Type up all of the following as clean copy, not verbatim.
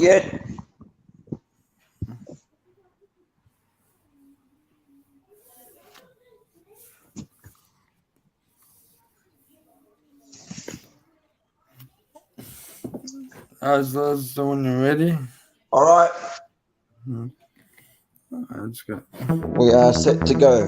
yet. So when you're ready, All right, let's go. we are set to go.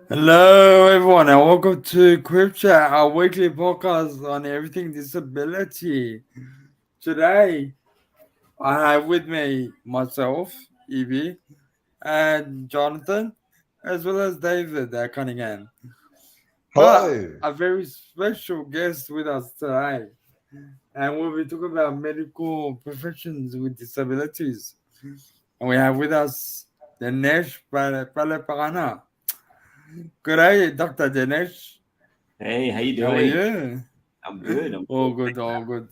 Hello, everyone, and welcome to CripChat, our weekly podcast on everything disability. Today, I have with me myself, Evie, and Jonathan, as well as David Cunningham. But Hello. a very special guest with us today, and we'll be talking about medical professions with disabilities. And we have with us Dinesh Palipana. Good day, Dr. Dinesh. Hey, how you How are doing? you? I'm good. All good, all good.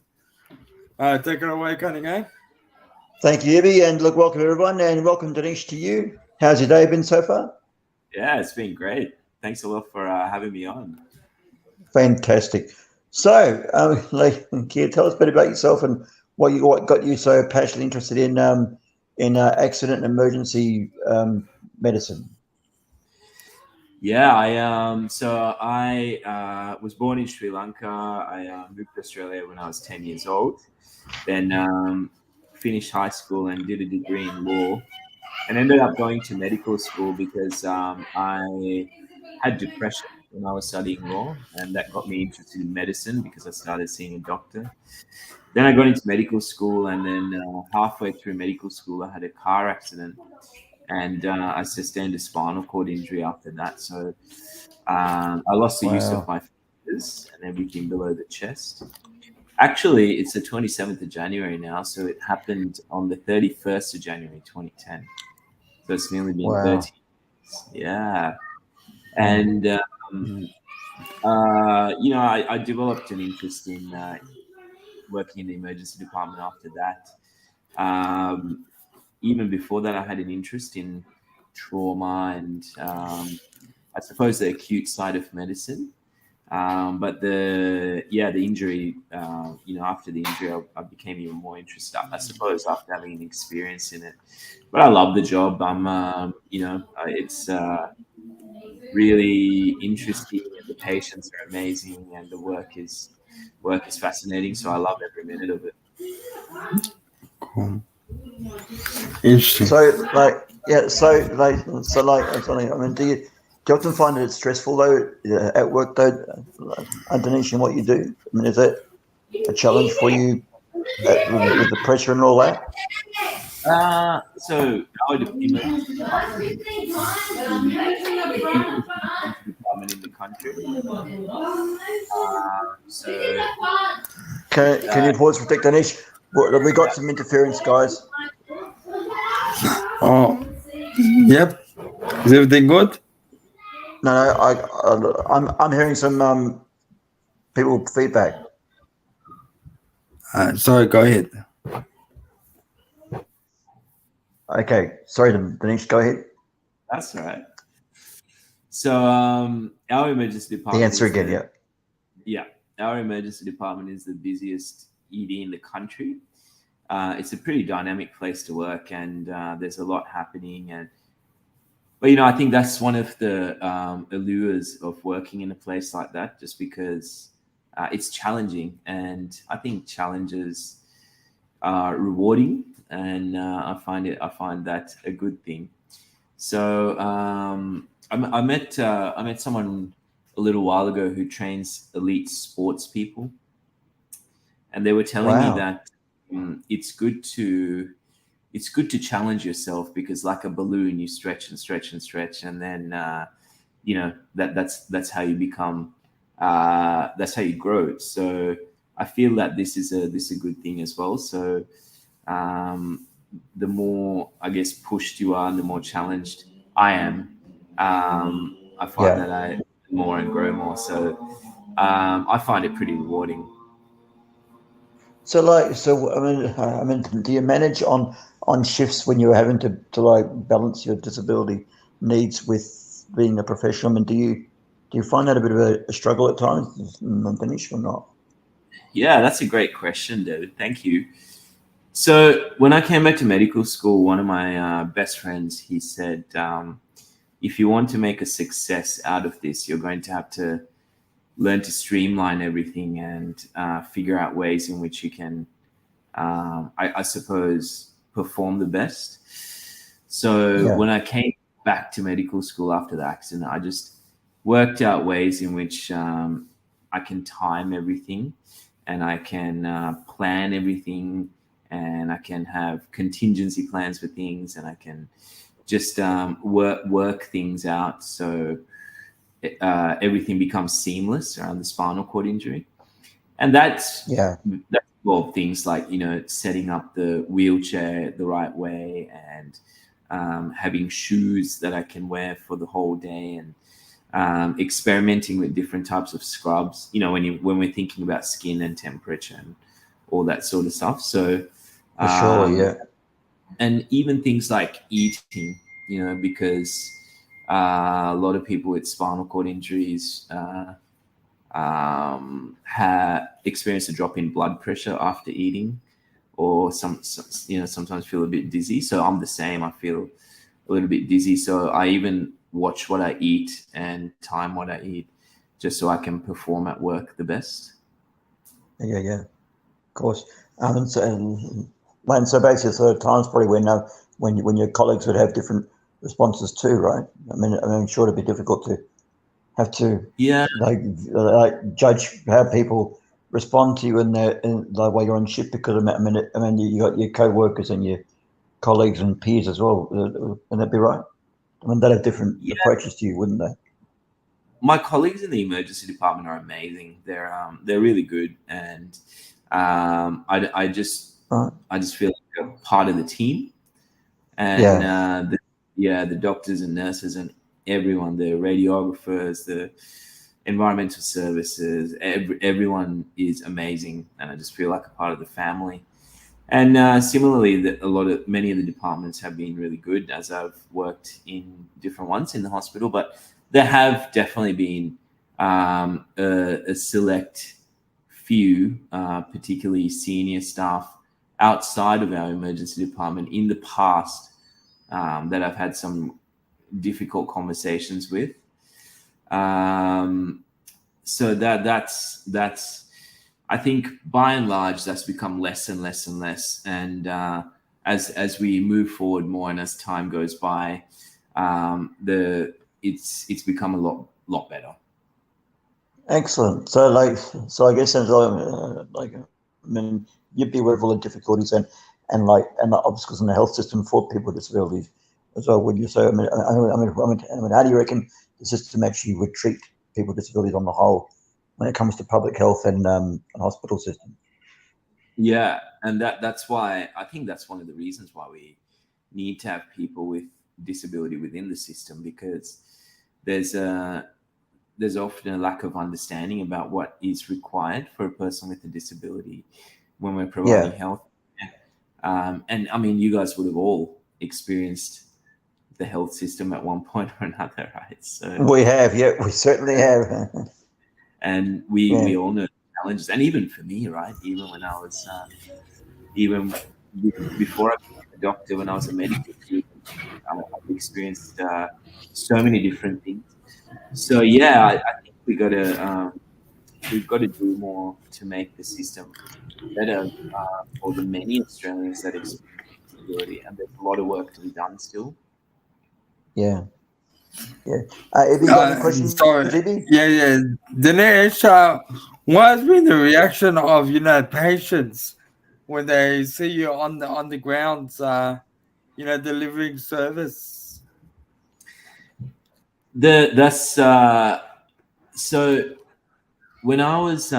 Take it away, Cunningham. Thank you, Evie, and look, welcome everyone, and welcome Dinesh to you. How's your day been so far? Yeah, it's been great. Thanks a lot for having me on. Fantastic. So, can you tell us a bit about yourself and what got you so passionately interested in accident and emergency medicine? Yeah, I was born in Sri Lanka. I moved to Australia when I was 10 years old. Then finished high school and did a degree in law, and ended up going to medical school because I had depression when I was studying law, and that got me interested in medicine because I started seeing a doctor. Then I got into medical school, and then halfway through medical school, I had a car accident, and I sustained a spinal cord injury after that. So I lost the use of my fingers and everything below the chest. Actually, it's the 27th of January now, so it happened on the 31st of January 2010. So it's nearly been 30 years. Yeah. And, I developed an interest in working in the emergency department after that. Even before that, I had an interest in trauma and I suppose the acute side of medicine. But the injury, after the injury, I became even more interested, I suppose, after having an experience in it. But I love the job. It's really interesting, and the patients are amazing, and the work is fascinating. So I love every minute of it. Cool. Interesting. Do you often find it stressful though at work though, underneath in what you do? I mean, is that a challenge for you with the pressure and all that? So our emergency department in the country. Can you pause for a sec, Dinesh? We got some interference, guys. Oh, yep. Is everything good? No, I'm hearing some people feedback. Sorry, go ahead. Okay, sorry, Dinesh, go ahead. That's all right. So our emergency department. The answer again, yeah. Our emergency department is the busiest ED in the country. It's a pretty dynamic place to work, and there's a lot happening. But I think that's one of the allures of working in a place like that, just because it's challenging, and I think challenges are rewarding, and I find that a good thing. So I met someone a little while ago who trains elite sports people, and they were telling me that it's good to challenge yourself, because like a balloon, you stretch and stretch and stretch, and then that's how you become. That's how you grow. So I feel that this is a good thing as well. So the more, I guess, pushed you are, and the more challenged I am, I find Yeah. that I more and grow more. So I find it pretty rewarding. So I mean, do you manage on shifts when you're having to like balance your disability needs with being a professional? I mean, do you find that a bit of a struggle at times, Dinesh, or not? Yeah, that's a great question, David. Thank you. So when I came back to medical school, one of my best friends, he said, if you want to make a success out of this, you're going to have to learn to streamline everything and figure out ways in which you can, I suppose, perform the best. So Yeah, when I came back to medical school after the accident, I just worked out ways in which I can time everything, and I can plan everything, and I can have contingency plans for things, and I can just work things out so everything becomes seamless around the spinal cord injury. And yeah, that involved things like, setting up the wheelchair the right way, and having shoes that I can wear for the whole day, and experimenting with different types of scrubs. When we're thinking about skin and temperature and all that sort of stuff. So for sure. um, Yeah, and even things like eating, because a lot of people with spinal cord injuries experience a drop in blood pressure after eating, or sometimes feel a bit dizzy. So I'm the same. I feel a little bit dizzy. So I even watch what I eat and time what I eat, just so I can perform at work the best. yeah. Of course. And so basically, so at times probably when your colleagues would have different responses too, right? I mean, sure, it'd be difficult to have to Yeah, like judge how people respond to you like while you're on shift, because I mean, you got your co-workers and your colleagues and peers as well. Wouldn't that be right? I mean, they'd have different yeah. approaches to you, wouldn't they? My colleagues in the emergency department are amazing. They're really good, and I just Right? feel like a part of the team. And Yeah, the doctors and nurses and everyone, the radiographers, the environmental services, everyone is amazing, and I just feel like a part of the family. And similarly, many of the departments have been really good as I've worked in different ones in the hospital. But there have definitely been a select few, particularly senior staff outside of our emergency department in the past, that I've had some difficult conversations with. Um, so that's I think by and large that's become less and less and less. And as we move forward more and as time goes by, the it's become a lot better. excellent. So I guess I mean, you'd be aware of all the difficulties and the obstacles in the health system for people with disabilities as well, would you? So I mean, how do you reckon the system actually would treat people with disabilities on the whole when it comes to public health and hospital system? Yeah, and that's why I think that's one of the reasons why we need to have people with disability within the system, because there's a there's often a lack of understanding about what is required for a person with a disability when we're providing Yeah, health. And I mean, you guys would have all experienced the health system at one point or another, right? So, we have. Yeah, we certainly have. and we Yeah, all know the challenges, and even for me, right? Even when I was, even before I became a doctor, when I was a medical student, I've experienced so many different things. So yeah, I think we've got to do more to make the system better for the many Australians that experience disability, and there's a lot of work to be done still. yeah, yeah. Have you got any questions, So Ibby? yeah. Dinesh, what has been the reaction of patients when they see you on the grounds, delivering service? That's so when I was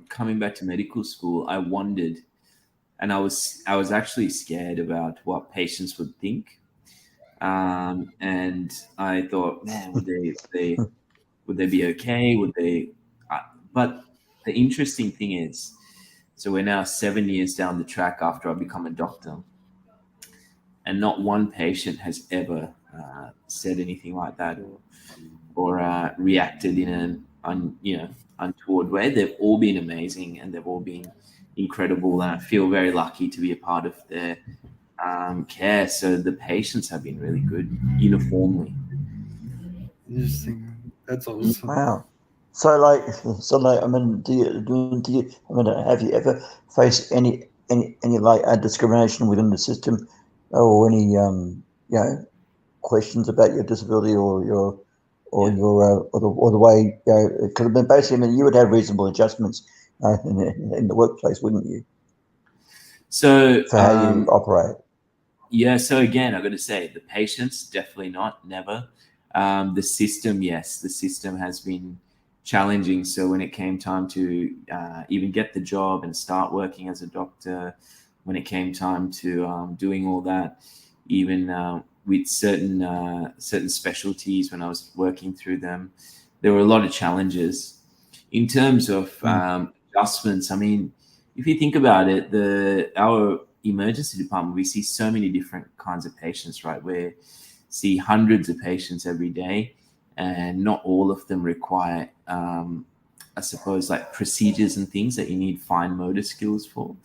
coming back to medical school, I wondered and I was actually scared about what patients would think. And I thought, man, would they be okay? Would they? Uh, but the interesting thing is, so we're now 7 years down the track after I become a doctor, and not one patient has ever said anything like that, or reacted in an untoward way. They've all been amazing, and they've all been incredible, and I feel very lucky to be a part of their care. So the patients have been really good uniformly. Interesting. That's awesome. Wow. I mean, I mean, have you ever faced any like discrimination within the system, or any questions about your disability or your or Yeah. your or the way because I mean, basically, I mean, you would have reasonable adjustments in the workplace, wouldn't you, So for how you operate? yeah, so again, I've got to say the patients definitely not, never. The system, yes, the system has been challenging. So when it came time to even get the job and start working as a doctor, when it came time to doing all that, even with certain specialties, when I was working through them, there were a lot of challenges in terms of adjustments. I mean, if you think about it, the our emergency department, we see so many different kinds of patients, right? We see hundreds of patients every day, and not all of them require, I suppose, like procedures and things that you need fine motor skills for.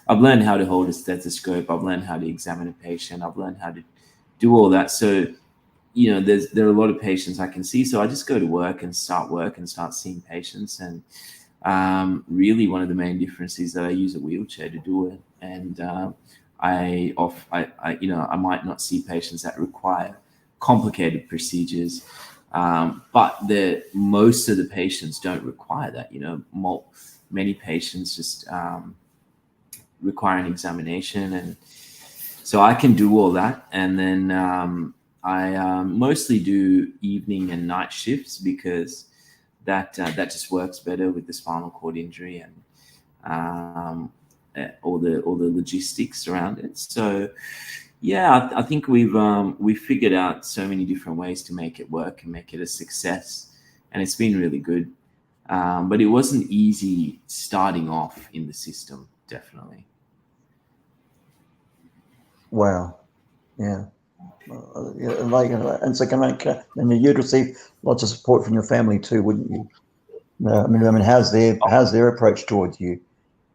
I've learned how to hold a stethoscope. I've learned how to examine a patient. I've learned how to do all that. So, there are a lot of patients I can see. So I just go to work and start seeing patients. And really, one of the main differences is that I use a wheelchair to do it, and I might not see patients that require complicated procedures, but most of the patients don't require that. Many patients just require an examination, and so I can do all that. And then I mostly do evening and night shifts because that just works better with the spinal cord injury and all the logistics around it. So yeah, I think we've figured out so many different ways to make it work and make it a success, and it's been really good. But it wasn't easy starting off in the system, definitely. Wow. Yeah. And so and you'd receive lots of support from your family too, wouldn't you? I mean, how's their approach towards you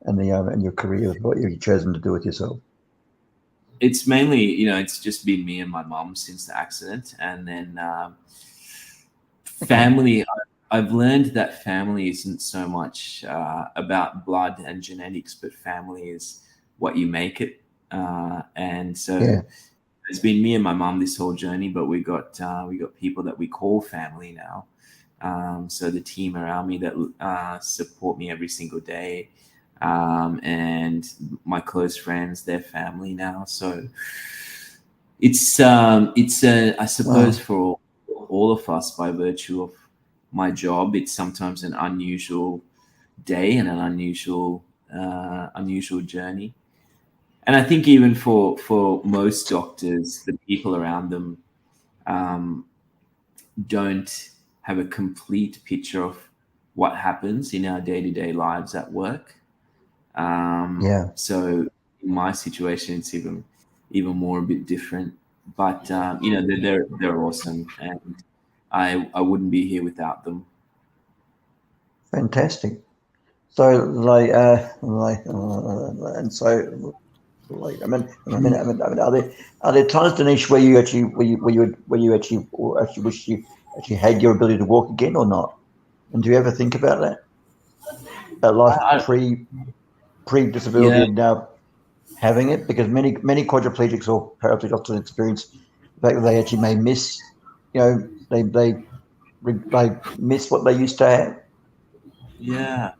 and the and your career, what you've chosen to do with yourself? It's mainly, it's just been me and my mum since the accident, and then family. I've learned that family isn't so much about blood and genetics, but family is what you make it. And so Yeah. it's been me and my mum this whole journey, but we got people that we call family now. So the team around me that support me every single day, and my close friends, their family now. So it's I suppose for all of us, by virtue of my job, it's sometimes an unusual day and an unusual journey. And I think even for most doctors, the people around them um, don't have a complete picture of what happens in our day-to-day lives at work. Yeah. So in my situation, it's even more a bit different. But they're awesome, and I wouldn't be here without them. Fantastic. So and so are there times, Dinesh, where you actually wish you actually had your ability to walk again or not? And do you ever think about that? About life I, pre disability yeah, and now having it? Because many quadriplegics or paraplegics often experience the fact that they actually may miss, they miss what they used to have. yeah.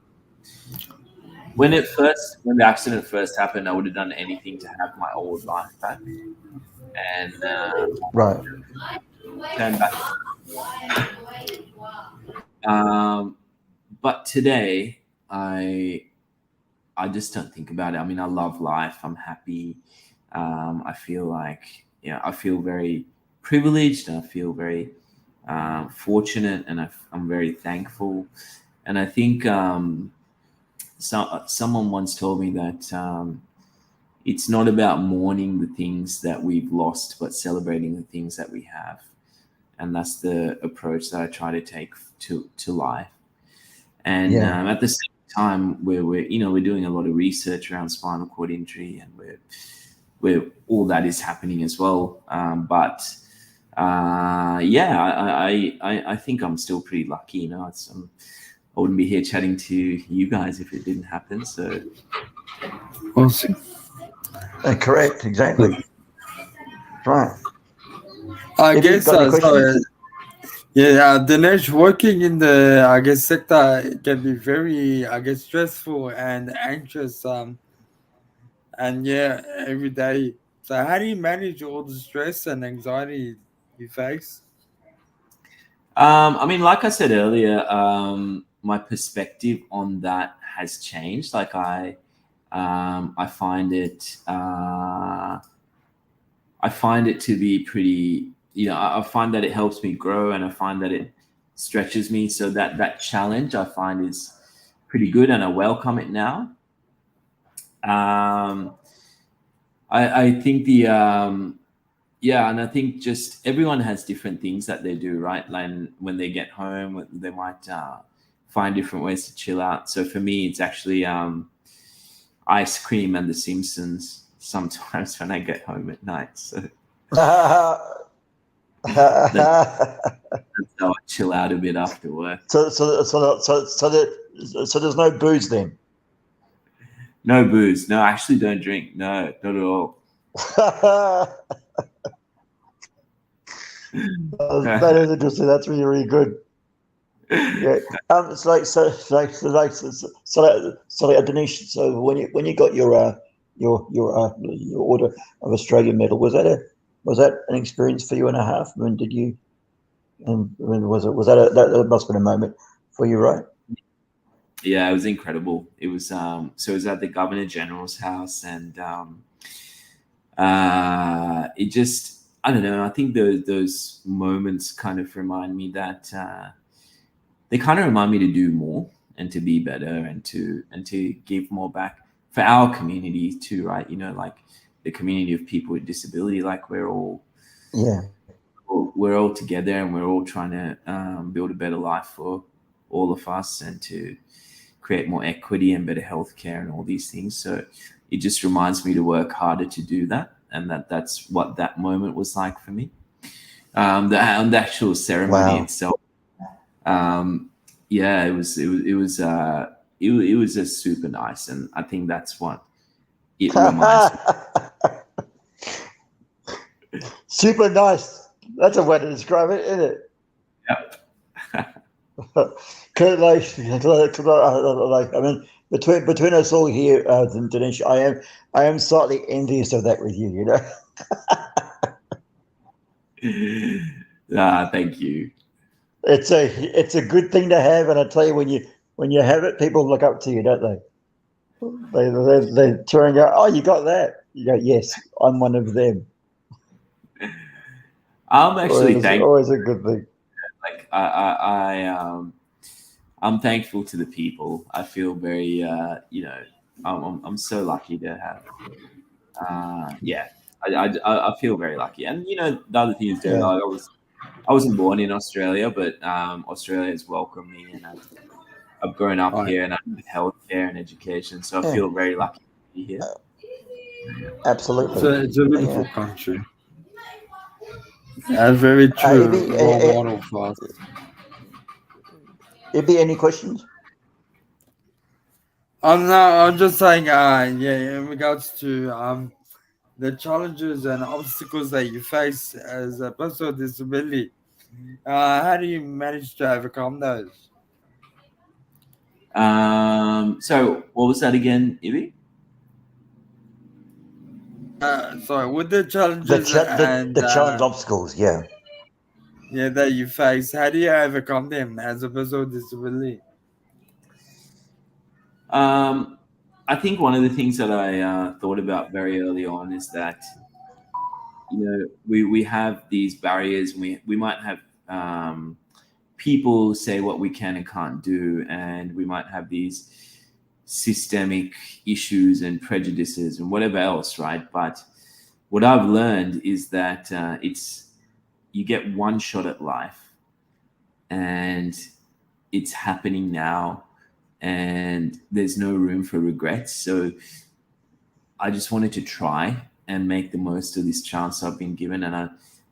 When the accident first happened, I would have done anything to have my old life back, and Right. turn back. Um, but today, I I just don't think about it. I mean, I love life. I'm happy. I feel like, I feel very privileged, and I feel very fortunate, and I'm very thankful. And I think someone once told me that it's not about mourning the things that we've lost, but celebrating the things that we have. And that's the approach that I try to take to life. And at the same time, we're doing a lot of research around spinal cord injury, and where all that is happening as well. But I think I'm still pretty lucky. I wouldn't be here chatting to you guys if it didn't happen. So, Awesome. Correct, exactly. Right. I Have you guess got any questions? Dinesh, working in the sector can be very stressful and anxious. And every day. So how do you manage all the stress and anxiety you face? I mean, like I said earlier, my perspective on that has changed. Like I find it, I find it to be pretty. I find that it helps me grow, and I find that it stretches me. So that challenge I find is pretty good, and I welcome it now. Um, I think and I think just everyone has different things that they do, right? Like when they get home, they might find different ways to chill out. So for me, it's actually ice cream and The Simpsons sometimes when I get home at night. So that's how I chill out a bit after work. So there's no booze then. No booze. No, I actually don't drink. No, not at all. That is interesting. That's really, really good. Yeah. It's like Dinesh. So when you got your order of Australian medal, was that an experience for you and a half? I mean, did you? And was that must have been a moment for you, right? Yeah, it was incredible. It was so it was at the Governor General's house, and it just, I don't know. I think those moments kind of remind me that they kind of remind me to do more and to be better and to give more back for our community too, right? Like the community of people with disability. Like we're all together, and we're all trying to build a better life for all of us, and to create more equity and better healthcare and all these things. So it just reminds me to work harder to do that, and that's what that moment was like for me. The actual ceremony itself, it was just super nice, and I think that's what it reminds me. Super nice. That's a way to describe it, isn't it? Yep. I mean, between us all here, Dinesh, I am slightly envious of that with you. Thank you. It's a good thing to have, and I tell you, when you have it, people look up to you, don't they? They turn and go, "Oh, you got that." You go, "Yes, I'm one of them." I'm actually thankful. Always a good thing. Like I'm thankful to the people. I feel very, I'm so lucky to have. I feel very lucky. And the other thing is, dude, I wasn't born in Australia, but Australia has welcomed me, and I've grown up here, and I'm with healthcare and education, so I feel very lucky to be here. Absolutely, it's a beautiful country. That's very true. Role model for us. Any questions? I'm just saying, in regards to the challenges and obstacles that you face as a person with disability, how do you manage to overcome those? So what was that again, Ivy? Sorry, with the challenges the challenge obstacles, that you face, how do you overcome them as a person with disability? I think one of the things that I thought about very early on is that, we have these barriers. We might have people say what we can and can't do, and we might have these systemic issues and prejudices and whatever else, right? But what I've learned is that you get one shot at life, and it's happening now, and there's no room for regrets. So I just wanted to try and make the most of this chance I've been given, and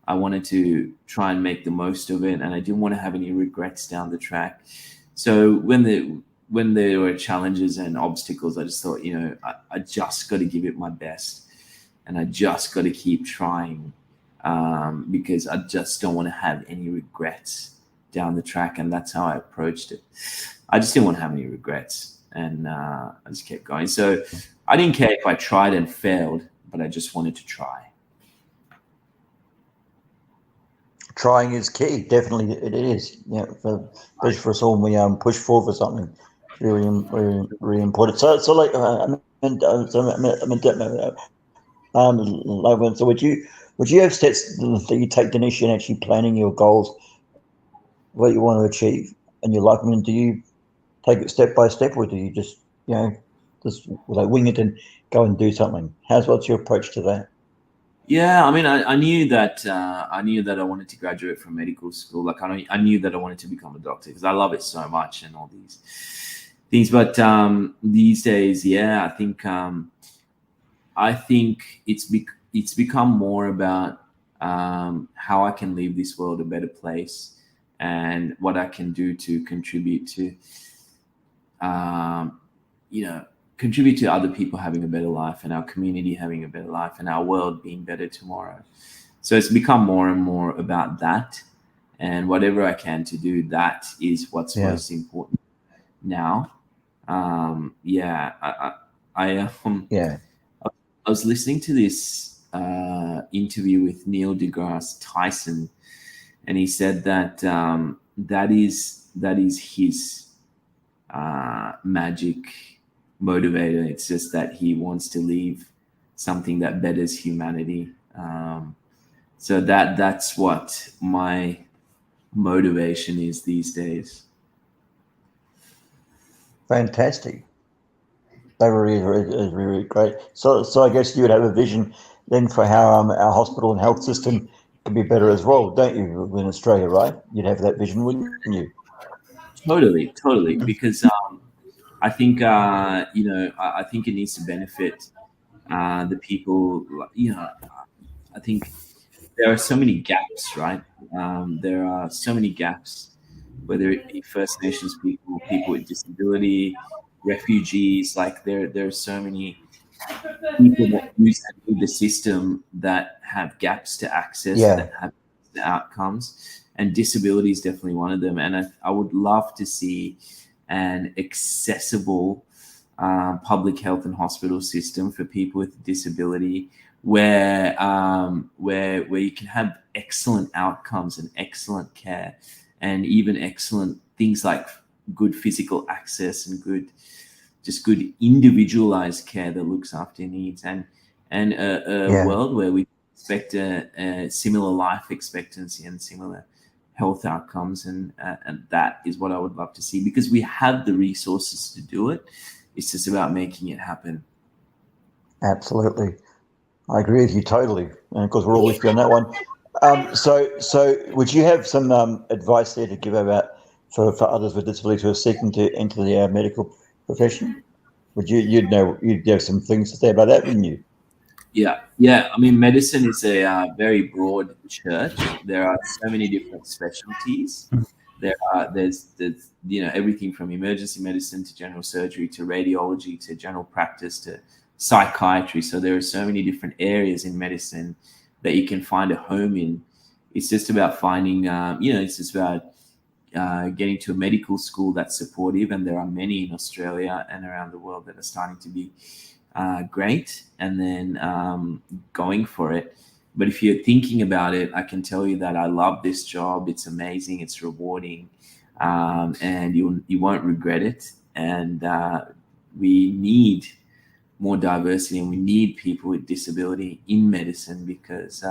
I wanted to try and make the most of it, and I didn't want to have any regrets down the track. So when there were challenges and obstacles, I just thought, I just got to give it my best, and I just got to keep trying, because I just don't want to have any regrets down the track, and that's how I approached it. I just didn't want to have any regrets, and I just kept going. So I didn't care if I tried and failed, but I just wanted to try. Trying is key. Definitely, it is. Yeah, especially for us all, when we push forward for something. It's really, really, really important. So like, so would you have steps that you take, Dinesh, in actually planning your goals, what you want to achieve in your life? I mean, do you take it step by step, or do you just just like wing it and go and do something? What's your approach to that? Yeah, I mean, I knew that I wanted to graduate from medical school. Like I knew that I wanted to become a doctor because I love it so much and all these things. But these days, yeah, I think it's become more about how I can leave this world a better place and what I can do to contribute to, contribute to other people having a better life and our community having a better life and our world being better tomorrow. So it's become more and more about that, and whatever I can to do that is what's most important now. I was listening to this interview with Neil deGrasse Tyson, and he said that that is his magic motivator. It's just that he wants to leave something that betters humanity. So that's what my motivation is these days. Fantastic. That really is really great. So I guess you would have a vision then for how our hospital and health system could be better as well, don't you? In Australia, right? You'd have that vision, wouldn't you? Totally. Because I think I think it needs to benefit the people. I think there are so many gaps, right? There are so many gaps, whether it be First Nations people, people with disability, refugees. Like there are so many people that use the system that have gaps to access, that have the outcomes, and disability is definitely one of them. And I would love to see an accessible public health and hospital system for people with disability, where you can have excellent outcomes and excellent care, and even excellent things like good physical access and good individualized care that looks after your needs, and a world where we expect a similar life expectancy and similar health outcomes, and that is what I would love to see, because we have the resources to do it. It's just about making it happen. Absolutely. I agree with you totally. And of course, we're all with you on that one. So would you have some advice there to give about for others with disabilities who are seeking to enter the medical profession? You'd have some things to say about that, wouldn't you? Yeah. I mean, medicine is a very broad church. There are so many different specialties. There's everything from emergency medicine to general surgery to radiology to general practice to psychiatry. So there are so many different areas in medicine that you can find a home in. It's just about finding, it's just about getting to a medical school that's supportive, and there are many in Australia and around the world that are starting to be great, and then going for it. But if you're thinking about it, I can tell you that I love this job. It's amazing. It's rewarding, and you won't regret it. And we need more diversity, and we need people with disability in medicine because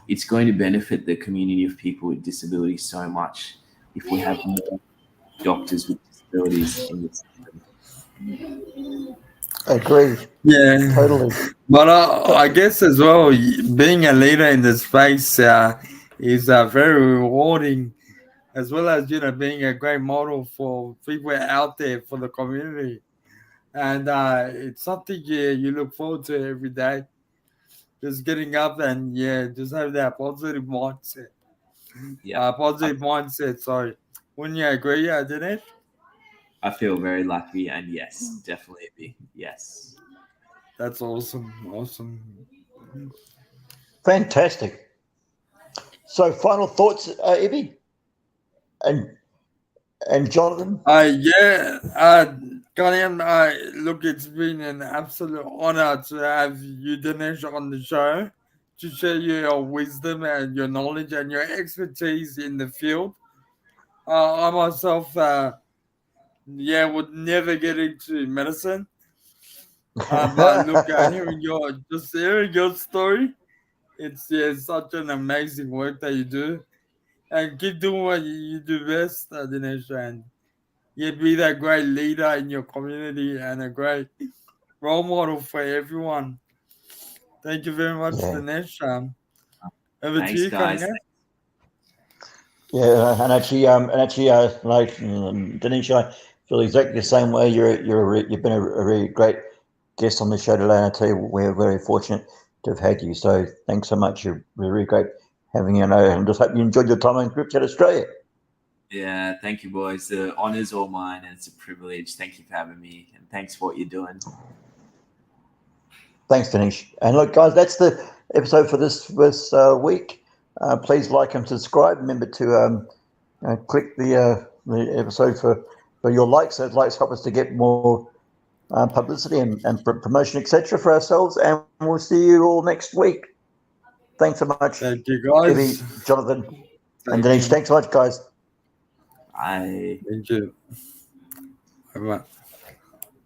it's going to benefit the community of people with disabilities so much if we have more doctors with disabilities in the system. Agreed. Yeah. Totally. But I guess as well, being a leader in the space is very rewarding, as well as being a great model for people out there for the community, and it's something you look forward to every day. Just getting up and just have that positive mindset. Yeah, Positive mindset. Sorry, wouldn't you agree, Dinesh? I feel very lucky, and yes, definitely yes. That's awesome. Awesome. Fantastic. So, final thoughts, Ibby and Jonathan. Ghanaian, look, it's been an absolute honor to have you, Dinesh, on the show to share your wisdom and your knowledge and your expertise in the field. I myself, would never get into medicine. But look, hearing your story, it's such an amazing work that you do, and keep doing what you do best, Dinesh, and be that great leader in your community and a great role model for everyone. Thank you very much, Yeah. Dinesh. Over to Thanks, you, guys. Kanye. Yeah, and actually, like Dinesh, I feel exactly the same way. You've been a really great guest on the show today, and I tell you, we're very fortunate to have had you. So thanks so much. You're really great having you. And just hope you enjoyed your time on CripChat Australia. Yeah, thank you, boys. The honor's all mine, and it's a privilege. Thank you for having me, and thanks for what you're doing. Thanks, Dinesh. And look, guys, that's the episode for this week. Please like and subscribe. Remember to click the episode for your likes. Those likes help us to get more publicity and promotion, etc., for ourselves. And we'll see you all next week. Thanks so much, Thank you, guys. Evie, Jonathan, and Thank Dinesh. you. Thanks so much, guys. Bye. Thank you. Bye-bye.